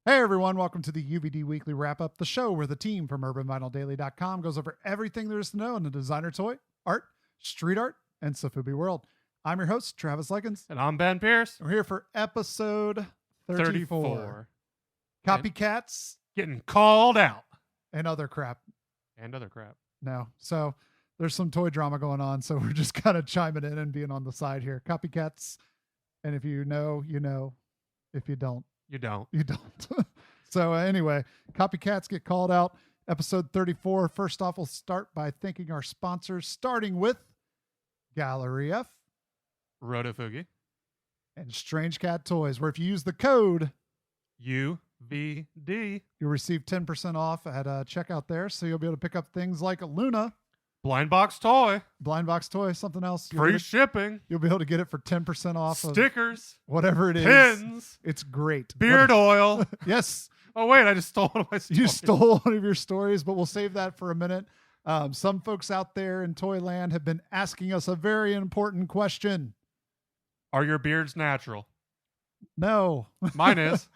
Hey everyone, welcome to the UVD Weekly Wrap-Up, the show where the team from UrbanVinylDaily.com goes over everything there is to know in the designer toy, art, street art, and Sofubi world. I'm your host, Travis Likens. And I'm Ben Pierce. We're here for episode 34. Copycats. Getting called out. And other crap. No. So there's some toy drama going on, so we're just kind of chiming in and being on the side here. Copycats. And if you know, you know. If you don't. You don't. So anyway, copycats get called out. Episode 34. First off, we'll start by thanking our sponsors, starting with Gallery F, Rotofugi, and Strange Cat Toys, where if you use the code UVD, you'll receive 10% off at checkout there. So you'll be able to pick up things like Luna, Blind Box Toy, something else. free shipping. You'll be able to get it for 10% off. Stickers, whatever it is. pins. It's great. Beard oil. Yes. Oh, wait, I just stole one of my stories. You stole one of your stories, but we'll save that for a minute. Some folks out there in Toyland have been asking us a very important question. Are your beards natural? No. Mine is.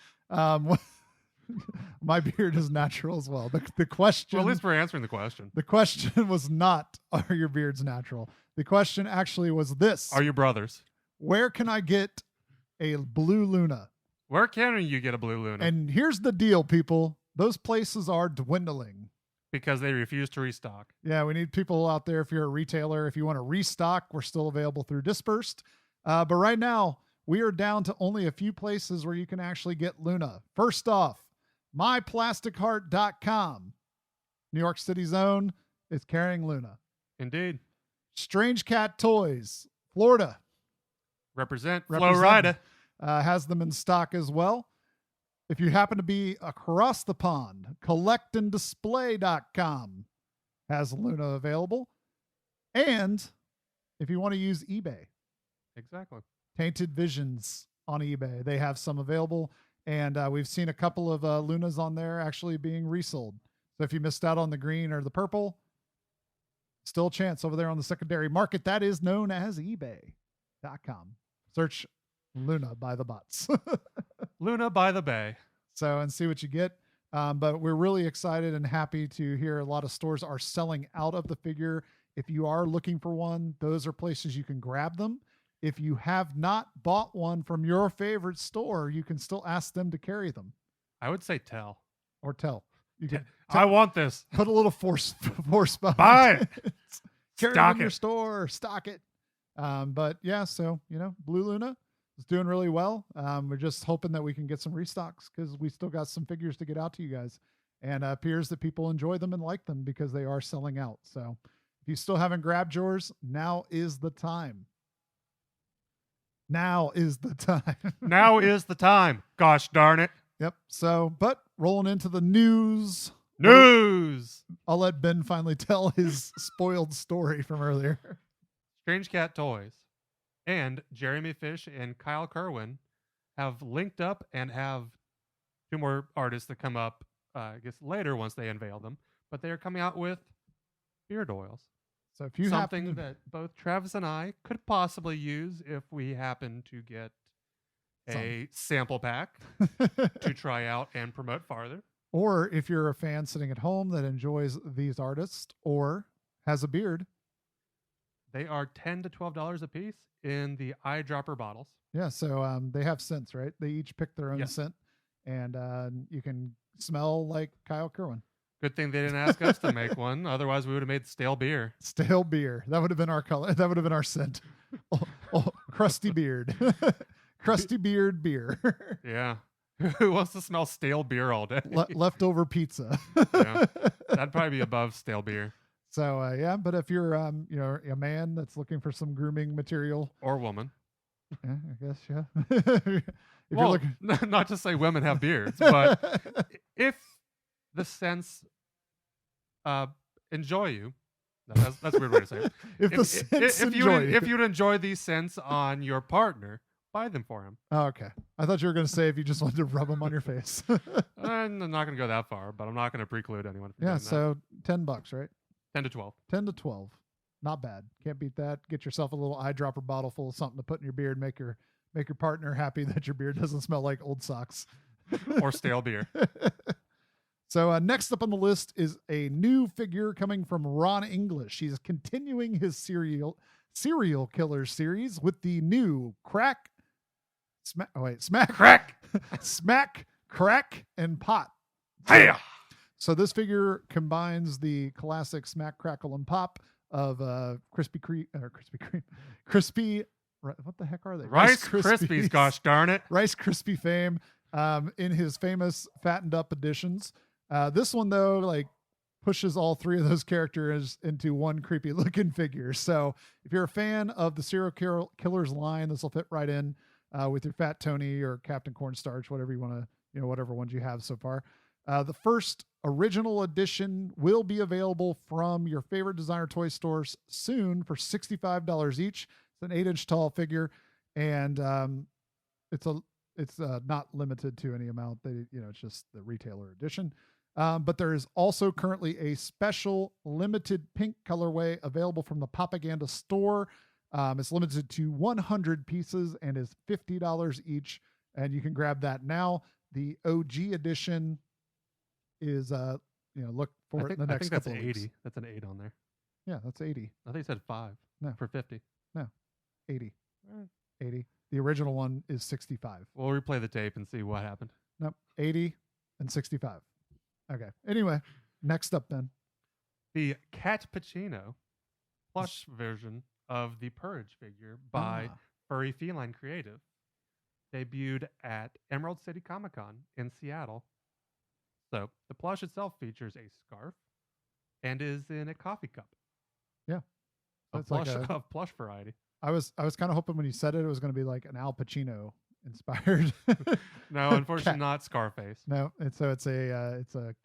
My beard is natural as well. The question. Well, at least we're answering the question. The question was not, are your beards natural? The question actually was this. Are you brothers? Where can I get a blue Luna? Where can you get a blue Luna? And here's the deal, people. Those places are dwindling. Because they refuse to restock. Yeah, we need people out there. If you're a retailer, if you want to restock, we're still available through Dispersed. But right now, we are down to only a few places where you can actually get Luna. First off, myplasticheart.com. New York City's own is carrying Luna. Indeed. Strange Cat Toys, Florida. Represent. Florida. Has them in stock as well. If you happen to be across the pond, collectanddisplay.com has Luna available. And if you want to use eBay. Exactly. Tainted Visions on eBay. They have some available. And we've seen a couple of Lunas on there actually being resold. So if you missed out on the green or the purple, still a chance over there on the secondary market. That is known as ebay.com. Search Luna by the bots. Luna by the bay. So, and see what you get. But we're really excited and happy to hear a lot of stores are selling out of the figure. If you are looking for one, those are places you can grab them. If you have not bought one from your favorite store, you can still ask them to carry them. I would say tell. Or tell. You can I want this. Put a little force behind Buy it. Carry it in your store. Stock it. But yeah, so, Blue Luna is doing really well. We're just hoping that we can get some restocks because we still got some figures to get out to you guys. And it appears that people enjoy them and like them because they are selling out. So if you still haven't grabbed yours, now is the time. Now is the time. Now is the time. Gosh darn it. Yep. So, but rolling into the news. I'll let Ben finally tell his spoiled story from earlier. Strange Cat Toys and Jeremy Fish and Kyle Kerwin have linked up and have two more artists that come up, I guess, later once they unveil them. But they are coming out with beard oils. So if you something that both Travis and I could possibly use if we happen to get a sample pack to try out and promote farther. Or if you're a fan sitting at home that enjoys these artists or has a beard. They are $10 to $12 a piece in the eyedropper bottles. Yeah, so they have scents, right? They each pick their own scent, and you can smell like Kyle Kerwin. Good thing they didn't ask us to make one. Otherwise, we would have made stale beer. Stale beer. That would have been our color. That would have been our scent. Crusty beard. Crusty beard beer. Yeah. Who wants to smell stale beer all day? Leftover pizza. Yeah. That'd probably be above stale beer. So, yeah, but if you're, a man that's looking for some grooming material. Or woman. Yeah, I guess, yeah. You're looking... not to say women have beards, but if the scents enjoy you. That's a weird way to say it. If you'd enjoy these scents on your partner, buy them for him. Oh, okay. I thought you were going to say if you just wanted to rub them on your face. I'm not going to go that far, but I'm not going to preclude anyone from doing so $10, right? 10 to 12. 10 to 12. Not bad. Can't beat that. Get yourself a little eyedropper bottle full of something to put in your beard. Make your partner happy that your beard doesn't smell like old socks. or stale beer. So next up on the list is a new figure coming from Ron English. He's continuing his serial killer series with the new Smack, Crack, and Pot. Hiya! So this figure combines the classic Smack, Crackle, and Pop of Crispy. What the heck are they? Rice Krispies, gosh darn it. Rice Krispie fame in his famous fattened up editions. This one, though, like pushes all three of those characters into one creepy looking figure. So if you're a fan of the serial killers line, this will fit right in with your Fat Tony or Captain Cornstarch, whatever you want to, whatever ones you have so far. The first original edition will be available from your favorite designer toy stores soon for $65 each. It's an 8-inch tall figure, and it's not limited to any amount. It's just the retailer edition. But there is also currently a special limited pink colorway available from the Propaganda store. It's limited to 100 pieces and is $50 each, and you can grab that now. The OG edition is look for it in the next couple of weeks. 80. That's an 8 on there. Yeah, that's 80. I think it said 5. No. For 50. No. 80. 80. The original one is 65. We'll replay the tape and see what happened. Nope. 80 and 65. Okay. Anyway, next up then. The Cat Pacino plush version of the Purge figure by Furry Feline Creative debuted at Emerald City Comic Con in Seattle. So the plush itself features a scarf and is in a coffee cup. Yeah. Of plush variety. I was kind of hoping when you said it was going to be like an Al Pacino inspired. No, unfortunately not Scarface. No, it's a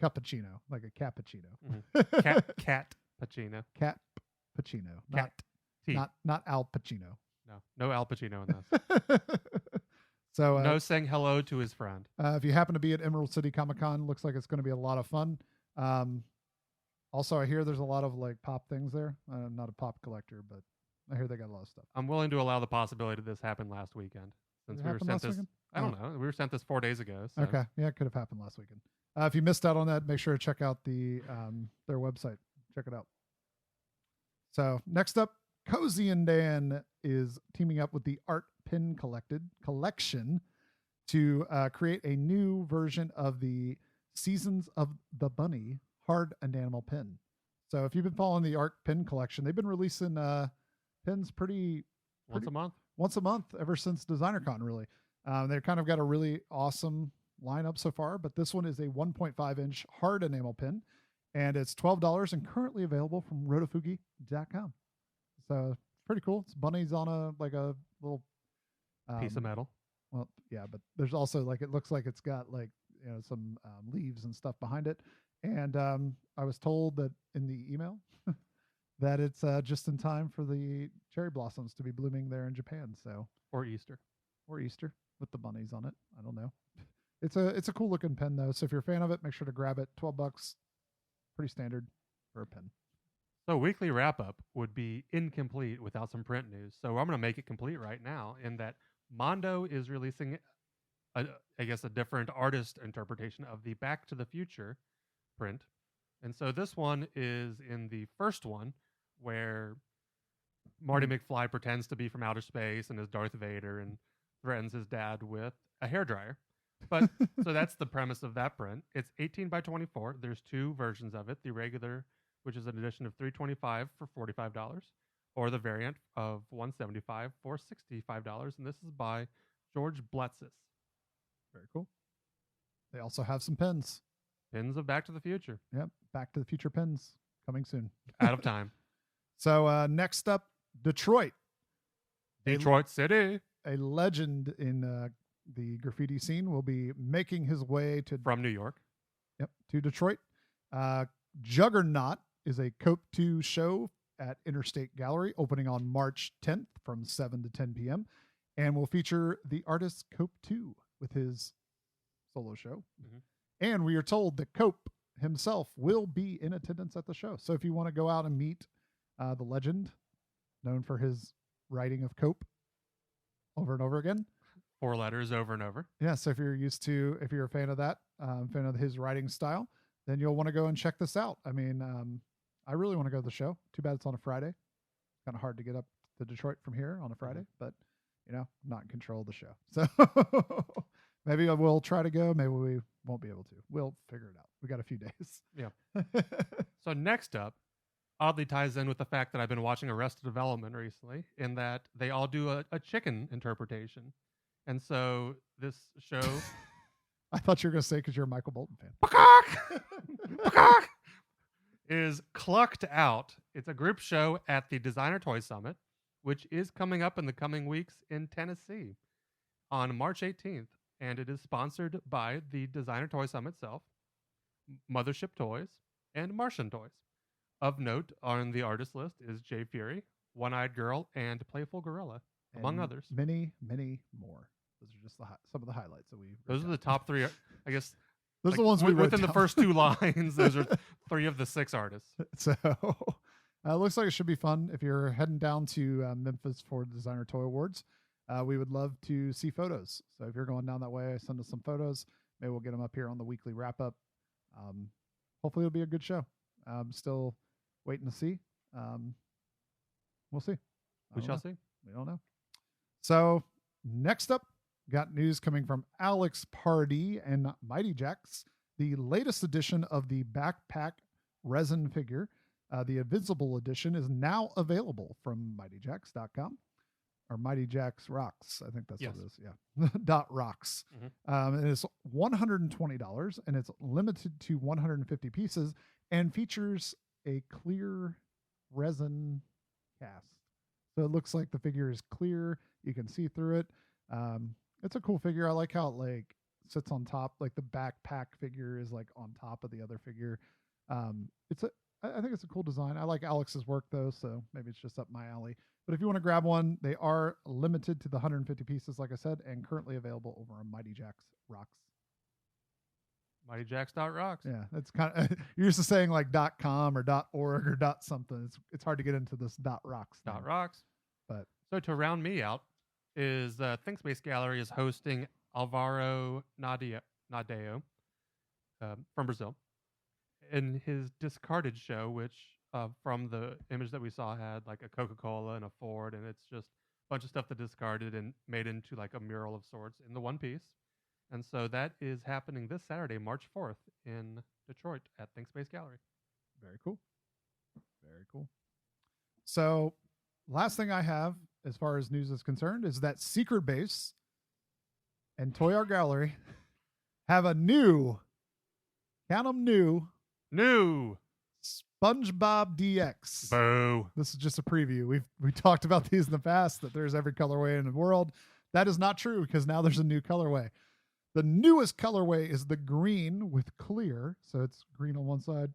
cappuccino, like a cappuccino. Mm-hmm. Cat Pacino. Cat Pacino. Cat not Al Pacino. No Al Pacino in this. So no saying hello to his friend. If you happen to be at Emerald City Comic Con, looks like it's going to be a lot of fun. Also, I hear there's a lot of like pop things there. I'm not a pop collector, but I hear they got a lot of stuff. I'm willing to allow the possibility this happened last weekend. Since we were sent this, I don't know. We were sent this 4 days ago. So. Okay, yeah, it could have happened last weekend. If you missed out on that, make sure to check out their website. Check it out. So next up, Kozyanddan is teaming up with the Art Pin Collection to create a new version of the Seasons of the Bunny hard enamel pin. So if you've been following the Art Pin Collection, they've been releasing pins pretty once a month ever since DesignerCon, really. They've kind of got a really awesome lineup so far, but this one is a 1.5-inch hard enamel pin, and it's $12 and currently available from rotofugi.com. So pretty cool. It's bunnies on a little piece of metal. Well, yeah, but there's also it looks like it's got some leaves and stuff behind it. And I was told that in the email that it's just in time for the cherry blossoms to be blooming there in Japan. So or Easter with the bunnies on it. I don't know. It's a cool looking pen though. So if you're a fan of it, make sure to grab it. $12, pretty standard for a pen. So weekly wrap up would be incomplete without some print news. So I'm going to make it complete right now in that Mondo is releasing a different artist interpretation of the Back to the Future print. And so this one is in the first one where Marty McFly pretends to be from outer space and is Darth Vader and threatens his dad with a hairdryer. But so that's the premise of that print. It's 18 by 24. There's two versions of it. The regular, which is an edition of $325 for $45, or the variant of $175 for $65. And this is by George Blitzes. Very cool. They also have some pins. Pins of Back to the Future. Yep. Back to the Future pins coming soon. Out of time. So next up, Detroit. Detroit City. A legend in the graffiti scene will be making his way from New York. Yep. To Detroit. Juggernaut is a Cope 2 show at InnerState Gallery opening on March 10th from 7 to 10 p.m. and will feature the artist Cope 2 with his solo show. Mm-hmm. And we are told that Cope himself will be in attendance at the show. So if you want to go out and meet the legend known for his writing of Cope over and over again, 4 letters over and over. Yeah, so if you're a fan of that, fan of his writing style, then you'll want to go and check this out. I mean, I really want to go to the show. Too bad it's on a Friday. Kind of hard to get up to Detroit from here on a Friday, but I'm not in control of the show. So maybe I will try to go. Maybe we won't be able to. We'll figure it out. We got a few days. Yeah. So next up, oddly ties in with the fact that I've been watching Arrested Development recently, in that they all do a chicken interpretation. And so this show... I thought you were going to say because you're a Michael Bolton fan. is Clucked Out. It's a group show at the Designer Toy Summit, which is coming up in the coming weeks in Tennessee on March 18th. And it is sponsored by the Designer Toy Summit itself, Mothership Toys, and Martian Toys. Of note on the artist list is Jay Fury, One-Eyed Girl, and Playful Gorilla, among others. Many, many more. Those are just some of the highlights that we. Those are the top 3, I guess. Those are the ones we wrote within down. the first 2 lines. Those are 3 of the 6 artists. So it looks like it should be fun. If you're heading down to Memphis for the Designer Toy Awards, we would love to see photos. So if you're going down that way, send us some photos. Maybe we'll get them up here on the weekly wrap up. Hopefully it'll be a good show. Still waiting to see. We'll see. We shall see. We don't know. So next up, got news coming from Alex Pardee and Mighty Jaxx. The latest edition of the backpack resin figure, the Invisible edition, is now available from mightyjaxx.com. Or Mighty Jaxx Rocks. I think that's what it is. Yeah. .rocks. And it's $120, and it's limited to 150 pieces and features a clear resin cast. So it looks like the figure is clear. You can see through it. It's a cool figure. I like how it sits on top. Like the backpack figure is on top of the other figure. I think it's a cool design. I like Alex's work though, so maybe it's just up my alley. But if you want to grab one, they are limited to the 150 pieces, like I said, and currently available over on Mighty Jaxx Rocks. MightyJaxx.rocks. Yeah, that's kind of you're used to saying .com or .org or .something. It's hard to get into this .rocks. .rocks. But so to round me out is Thinkspace Gallery is hosting Alvaro Nadeo from Brazil in his discarded show, which from the image that we saw had a Coca-Cola and a Ford, and it's just a bunch of stuff that discarded and made into a mural of sorts in the one piece. And so that is happening this Saturday, March 4th in Detroit at Thinkspace Gallery. Very cool. Very cool. So last thing I have as far as news is concerned is that Secret Base and Toy Art Gallery have a new, count them new SpongeBob DX. Boo. This is just a preview. We talked about these in the past, that there's every colorway in the world. That is not true because now there's a new colorway. The newest colorway is the green with clear. So it's green on one side,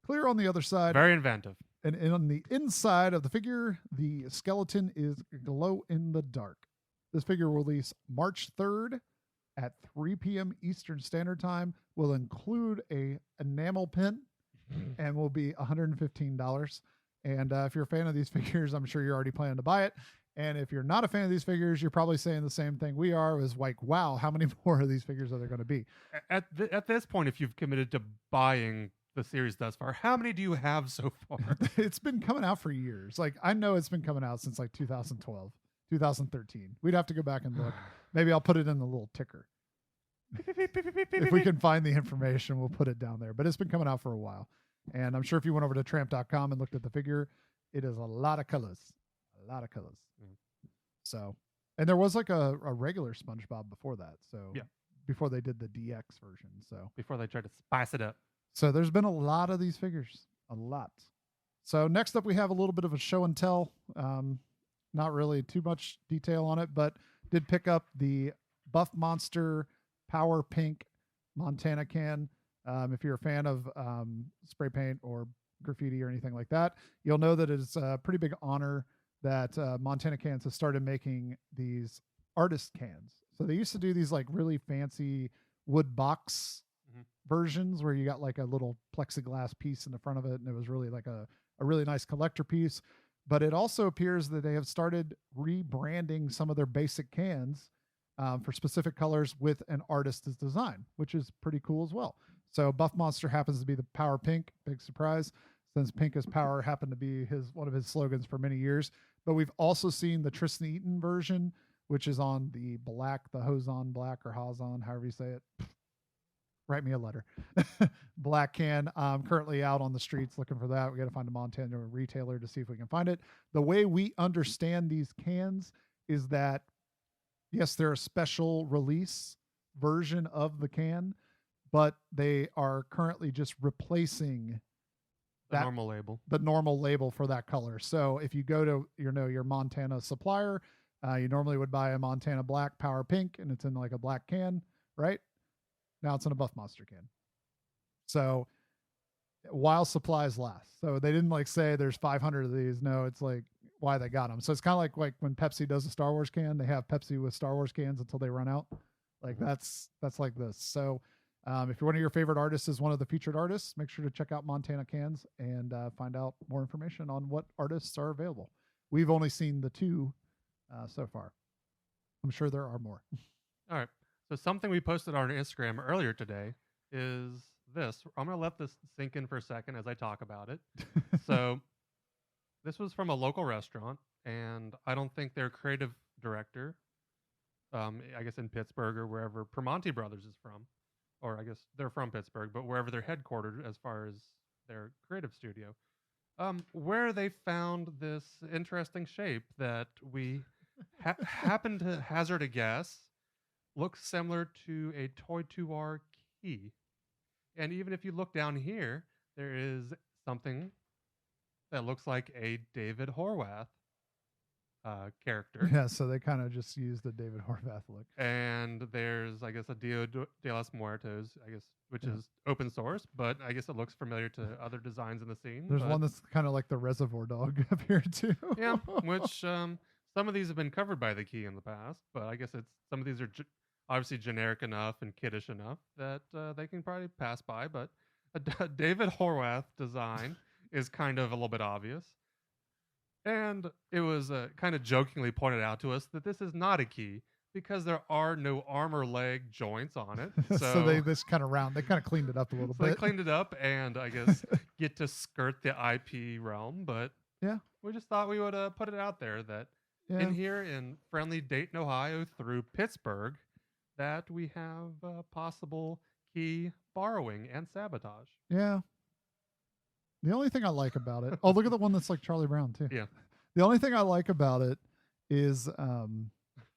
clear on the other side. Very inventive. And on the inside of the figure, the skeleton is glow in the dark. This figure will release March 3rd at 3 p.m. Eastern Standard Time. Will include a enamel pin and will be $115. And if you're a fan of these figures, I'm sure you're already planning to buy it. And if you're not a fan of these figures, you're probably saying the same thing we are, is wow, how many more of these figures are there going to be? At this point, if you've committed to buying the series thus far, how many do you have so far? It's been coming out for years. I know it's been coming out since 2012, 2013. We'd have to go back and look. Maybe I'll put it in the little ticker. If we can find the information, we'll put it down there. But it's been coming out for a while. And I'm sure if you went over to tramp.com and looked at the figure, it is a lot of colors. A lot of colors. So, and there was a regular SpongeBob before that. So yeah, before they did the DX version. So before they tried to spice it up. So there's been a lot of these figures, a lot. So next up, we have a little bit of a show and tell. Not really too much detail on it, but did pick up the Buff Monster Power Pink Montana can. If you're a fan of spray paint or graffiti or anything like that, you'll know that it's a pretty big honor that Montana Cans has started making these artist cans. So they used to do these really fancy wood box versions where you got a little plexiglass piece in the front of it, and it was really a really nice collector piece. But it also appears that they have started rebranding some of their basic cans for specific colors with an artist's design, which is pretty cool as well. So Buff Monster happens to be the Power Pink. Big surprise, since pink is power happened to be one of his slogans for many years. But we've also seen the Tristan Eaton version, which is on the Hozon Black or Hozon, however you say it. Write me a letter. Black can. Currently out on the streets looking for that. We got to find a Montana retailer to see if we can find it. The way we understand these cans is that, yes, they're a special release version of the can, but they are currently just replacing the normal label for that color. So if you go to your Montana supplier, you normally would buy a Montana Black Power Pink, and it's in like a black can, right? Now it's in a Buff Monster can. So while supplies last. So they didn't like say there's 500 of these. No, it's like why they got them. So it's kind of like when Pepsi does a Star Wars can, they have Pepsi with Star Wars cans until they run out. Like that's like this. So if you're one of your favorite artists is one of the featured artists, make sure to check out Montana Cans and find out more information on what artists are available. We've only seen the 2 so far. I'm sure there are more. All right. So something we posted on our Instagram earlier today is this. I'm going to let this sink in for a second as I talk about it. So this was from a local restaurant, and I don't think their creative director, I guess in Pittsburgh or wherever Primanti Brothers is from, or I guess they're from Pittsburgh, but wherever they're headquartered as far as their creative studio, where they found this interesting shape that we happened to hazard a guess looks similar to a Toy 2R key. And even if you look down here, there is something that looks like a David Horwath character. Yeah, so they kind of just used the David Horvath look. And there's, I guess, a Dia de los Muertos, I guess, which is open source, but I guess it looks familiar to other designs in the scene. There's one that's kind of like the Reservoir Dog up here too. Yeah, which some of these have been covered by the key in the past, but I guess some of these are obviously generic enough and kiddish enough that they can probably pass by. But a David Horwath design is kind of a little bit obvious. And it was kind of jokingly pointed out to us that this is not a key because there are no arm or leg joints on it. So they kind of cleaned it up a little bit. They cleaned it up and I guess get to skirt the IP realm. But yeah, we just thought we would put it out there that in here in friendly Dayton, Ohio through Pittsburgh, that we have possible key borrowing and sabotage. Yeah. The only thing I like about it, look at the one that's like Charlie Brown too. Yeah. The only thing I like about it is,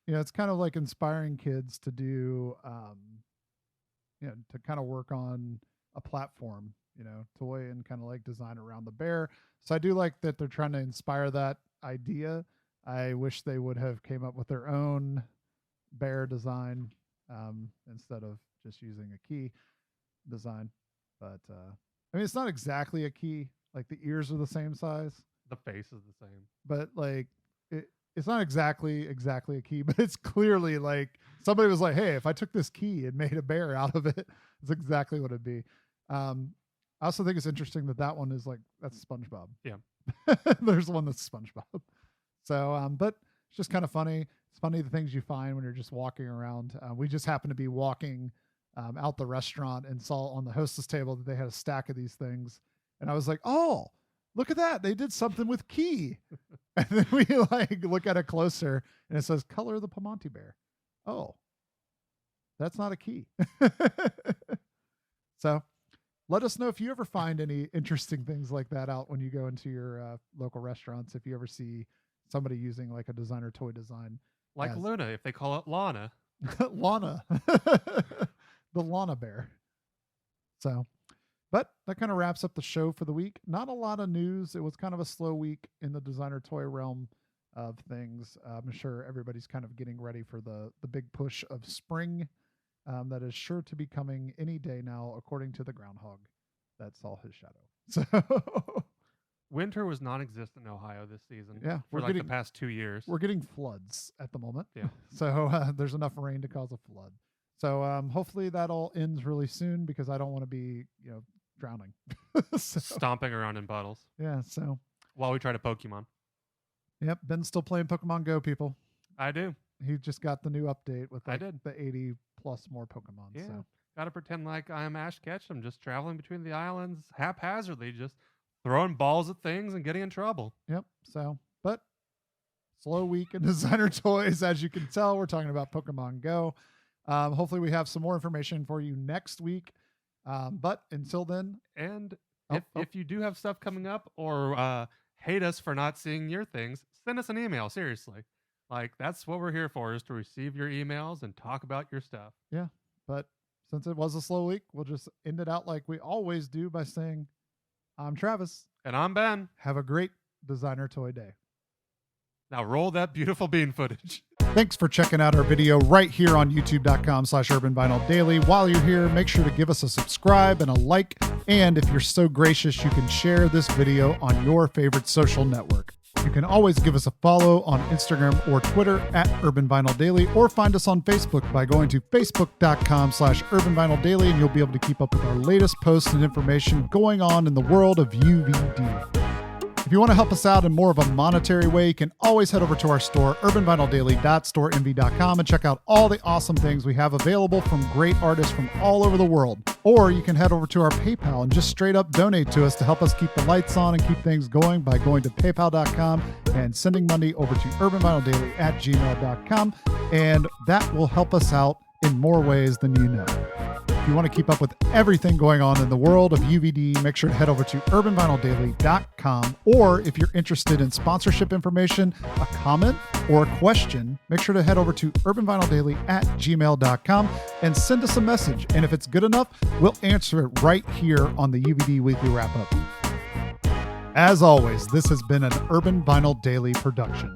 it's kind of like inspiring kids to do, to kind of work on a platform, toy and kind of like design around the bear. So I do like that they're trying to inspire that idea. I wish they would have came up with their own bear design instead of just using a key design. But it's not exactly a key. Like the ears are the same size. The face is the same. But like it's not exactly a key, but it's clearly like somebody was like, hey, if I took this key and made a bear out of it, it's exactly what it'd be. I also think it's interesting that one is like, that's SpongeBob. Yeah. There's one that's SpongeBob. So, but it's just kind of funny. It's funny the things you find when you're just walking around. We just happened to be walking out the restaurant and saw on the hostess table that they had a stack of these things. And I was like, oh, look at that. They did something with key. And then we like look at it closer and it says color the Primanti bear. Oh, that's not a key. So let us know if you ever find any interesting things like that out when you go into your local restaurants. If you ever see somebody using like a designer toy design. Like Luna, if they call it Lana. Lana. The Lana bear. So, but that kind of wraps up the show for the week. Not a lot of news. It was kind of a slow week in the designer toy realm of things. I'm sure everybody's kind of getting ready for the big push of spring that is sure to be coming any day now, according to the groundhog that saw his shadow. So winter was non-existent in Ohio this season. Yeah, for the past 2 years. We're getting floods at the moment. Yeah. So there's enough rain to cause a flood. So hopefully that all ends really soon because I don't want to be, drowning. Stomping around in puddles. Yeah. So while we try to Pokemon. Yep. Ben's still playing Pokemon Go, people. I do. he just got the new update with I like did. the 80 plus more Pokemon. Yeah. So Gotta pretend like I'm Ash Ketchum, just traveling between the islands haphazardly, just throwing balls at things and getting in trouble. yep. So, but slow week in designer toys, as you can tell. We're talking about Pokemon Go. Hopefully, we have some more information for you next week. But until then, And if you do have stuff coming up or hate us for not seeing your things, send us an email. Seriously, like that's what we're here for, is to receive your emails and talk about your stuff. yeah. But since it was a slow week, we'll just end it out like we always do by saying, I'm Travis. And I'm Ben. Have a great designer toy day. Now roll that beautiful bean footage. Thanks for checking out our video right here on youtube.com/urbanvinyldaily. While you're here, make sure to give us a subscribe and a like. And if you're so gracious, you can share this video on your favorite social network. You can always give us a follow on Instagram or Twitter @urbanvinyldaily, or find us on Facebook by going to facebook.com/urbanvinyldaily, and you'll be able to keep up with our latest posts and information going on in the world of UVD. If you want to help us out in more of a monetary way, you can always head over to our store, urbanvinyldaily.storeenvy.com, and check out all the awesome things we have available from great artists from all over the world. Or you can head over to our PayPal and just straight up donate to us to help us keep the lights on and keep things going by going to paypal.com and sending money over to urbanvinyldaily@gmail.com. And that will help us out in more ways than you know. If you want to keep up with everything going on in the world of UVD, make sure to head over to urbanvinyldaily.com. Or if you're interested in sponsorship information, a comment, or a question, make sure to head over to urbanvinyldaily@gmail.com and send us a message. And if it's good enough, we'll answer it right here on the UVD Weekly Wrap-Up. As always, this has been an Urban Vinyl Daily production.